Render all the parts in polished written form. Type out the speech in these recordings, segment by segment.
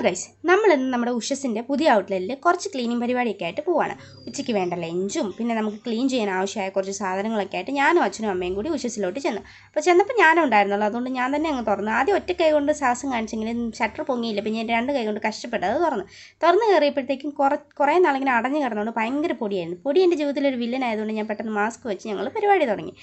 Guys, നമ്മളിന്ന് നമ്മുടെ ഉഷസിൻ്റെ പുതിയ ഔട്ട്ലെറ്റിൽ കുറച്ച് ക്ലീനിങ് പരിപാടിയൊക്കെ ആയിട്ട് പോവാണ്. ഉച്ചയ്ക്ക് വേണ്ട ലഞ്ചും പിന്നെ നമുക്ക് ക്ലീൻ ചെയ്യാൻ ആവശ്യമായ കുറച്ച് സാധനങ്ങളൊക്കെ ആയിട്ട് ഞാനും അച്ഛനും അമ്മയും കൂടി ഉഷസിലോട്ട് ചെന്നു. അപ്പോൾ ചെന്നപ്പോൾ ഞാനും ഉണ്ടായിരുന്നുള്ളൂ, അതുകൊണ്ട് ഞാൻ തന്നെ അങ്ങ് തുറന്നു. ആദ്യം ഒറ്റ കൈ കൊണ്ട് സാഹസം കാണിച്ചെങ്കിലും ഷട്ടർ പൊങ്ങിയില്ല, പിന്നെ ഞാൻ രണ്ട് കൈ കൊണ്ട് കഷ്ടപ്പെട്ട് അത് തുറന്ന് കയറിയപ്പോഴത്തേക്കും കുറേ നാളിങ്ങനെ അടഞ്ഞു കിടന്നുകൊണ്ട് ഭയങ്കര പൊടിയായിരുന്നു. പൊടി എൻ്റെ ജീവിതത്തിൽ ഒരു വില്ലനായതുകൊണ്ട് ഞാൻ പെട്ടെന്ന് മാസ്ക് വെച്ച് ഞങ്ങൾ പരിപാടി തുടങ്ങി.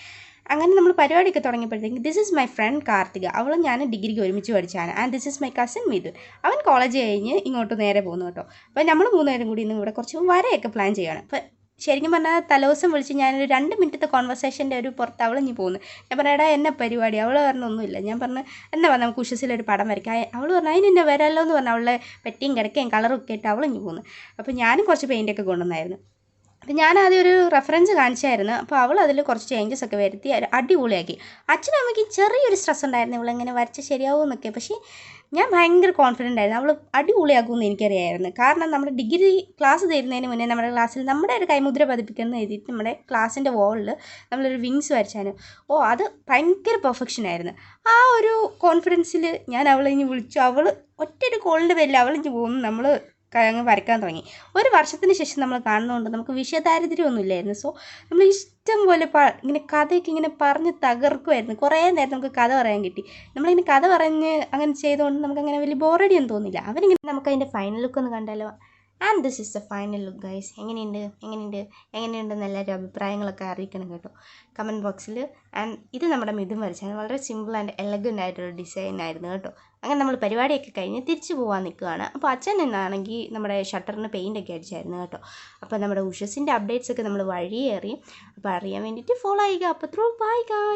അങ്ങനെ നമ്മൾ പരിപാടിയൊക്കെ തുടങ്ങിയപ്പോഴത്തേക്കും this is my friend Karthika, അവളും ഞാനും ഡിഗ്രിക്ക് ഒരുമിച്ച് പഠിച്ചാണ്. And this is my cousin Mithun, അവൻ കോളേജ് കഴിഞ്ഞ് ഇങ്ങോട്ട് നേരെ പോകുന്നു കേട്ടോ. അപ്പോൾ നമ്മൾ മൂന്നുപേരും കൂടി ഇന്ന് ഇവിടെ കുറച്ച് വരയൊക്കെ പ്ലാൻ ചെയ്യുകയാണ്. അപ്പോൾ ശരിക്കും പറഞ്ഞാൽ തലേദിവസം വിളിച്ച് ഞാനൊരു 2 മിനിറ്റത്തെ കോൺവെർസേഷൻ്റെ ഒരു പുറത്ത് അവളിഞ്ഞ് പോകുന്നു. ഞാൻ പറഞ്ഞു, എടാ എന്നെ പരിപാടി? അവൾ പറഞ്ഞൊന്നുമില്ല. ഞാൻ പറഞ്ഞു, എന്നാ പറഞ്ഞാൽ നമുക്ക് ഉഷസിലൊരു പടം വരയ്ക്കാം. അവൾ പറഞ്ഞു, അതിനെന്നെ വരാമല്ലോ എന്ന് പറഞ്ഞാൽ അവളുടെ പെറ്റിയും കിടക്കയും കളറൊക്കെ ഇട്ട് അവളിഞ്ഞ് പോകുന്നു. അപ്പോൾ ഞാനും കുറച്ച് പെയിൻ്റൊക്കെ കൊണ്ടുവന്നായിരുന്നു. അപ്പം ഞാനാദ്യം ഒരു റെഫറൻസ് കാണിച്ചായിരുന്നു. അപ്പോൾ അവൾ അതിൽ കുറച്ച് ചേഞ്ചസ് ഒക്കെ വരുത്തി അടിപൊളിയാക്കി. അച്ഛനും അമ്മയ്ക്ക് ചെറിയൊരു സ്ട്രെസ് ഉണ്ടായിരുന്നു, ഇവളെങ്ങനെ വരച്ച് ശരിയാവും എന്നൊക്കെ. പക്ഷേ ഞാൻ ഭയങ്കര കോൺഫിഡൻ്റ് ആയിരുന്നു, അവൾ അടിപൊളിയാക്കുമെന്ന് എനിക്കറിയാമായിരുന്നു. കാരണം നമ്മുടെ ഡിഗ്രി ക്ലാസ് തരുന്നതിന് മുന്നേ നമ്മുടെ ക്ലാസ്സിൽ നമ്മുടെ ഒരു കൈമുദ്ര പതിപ്പിക്കുന്ന എഴുതിയിട്ട് നമ്മുടെ ക്ലാസ്സിൻ്റെ വോളിൽ നമ്മളൊരു വിങ്സ് വരച്ചാലും അത് ഭയങ്കര പെർഫെക്ഷനായിരുന്നു. ആ ഒരു കോൺഫിഡൻസിൽ ഞാൻ അവളെ ഇനി വിളിച്ചു. അവൾ ഒറ്റൊരു കോളിൻ്റെ പേരിൽ അവളിഞ്ഞ് പോകുന്നു, നമ്മൾ അങ്ങ് വരയ്ക്കാൻ തുടങ്ങി. ഒരു വർഷത്തിന് ശേഷം നമ്മൾ കാണുന്നതുകൊണ്ട് നമുക്ക് വിഷയദാരിദ്ര്യമൊന്നും ഇല്ലായിരുന്നു. സോ നമ്മൾ ഇഷ്ടം പോലെ ഇങ്ങനെ കഥയൊക്കെ ഇങ്ങനെ പറഞ്ഞ് തകർക്കുമായിരുന്നു. കുറേ നേരം നമുക്ക് കഥ പറയാൻ കിട്ടി. നമ്മളിങ്ങനെ കഥ പറഞ്ഞ് അങ്ങനെ ചെയ്തുകൊണ്ട് നമുക്കങ്ങനെ വലിയ ബോറടിയൊന്നും തോന്നില്ല. അവരിങ്ങനെ നമുക്കതിൻ്റെ ഫൈനൽ ലുക്ക് ഒന്ന് കണ്ടാലോ? And this is the final look guys. എങ്ങനെയുണ്ടെന്ന് എല്ലാവരും അഭിപ്രായങ്ങളൊക്കെ അറിയിക്കണം കേട്ടോ കമൻറ്റ് ബോക്സിൽ. ആൻഡ് ഇത് നമ്മുടെ മിഥുൻ വരച്ചാണ്. വളരെ സിമ്പിൾ ആൻഡ് എലഗൻ്റ് ആയിട്ടൊരു ഡിസൈൻ ആയിരുന്നു കേട്ടോ. അങ്ങനെ നമ്മൾ പരിപാടിയൊക്കെ കഴിഞ്ഞ് തിരിച്ച് പോകാൻ നിൽക്കുകയാണ്. അപ്പോൾ അച്ഛൻ എന്നാണെങ്കിൽ നമ്മുടെ ഷട്ടറിന് പെയിൻ്റൊക്കെ അടിച്ചായിരുന്നു കേട്ടോ. അപ്പോൾ നമ്മുടെ ഉഷസിൻ്റെ അപ്ഡേറ്റ്സ് ഒക്കെ നമ്മൾ വഴിയേറി. അപ്പോൾ അറിയാൻ വേണ്ടിയിട്ട് ഫോളോ ചെയ്യുക. അപ്പോൾ ത്രൂ ബൈ ഗൈസ്.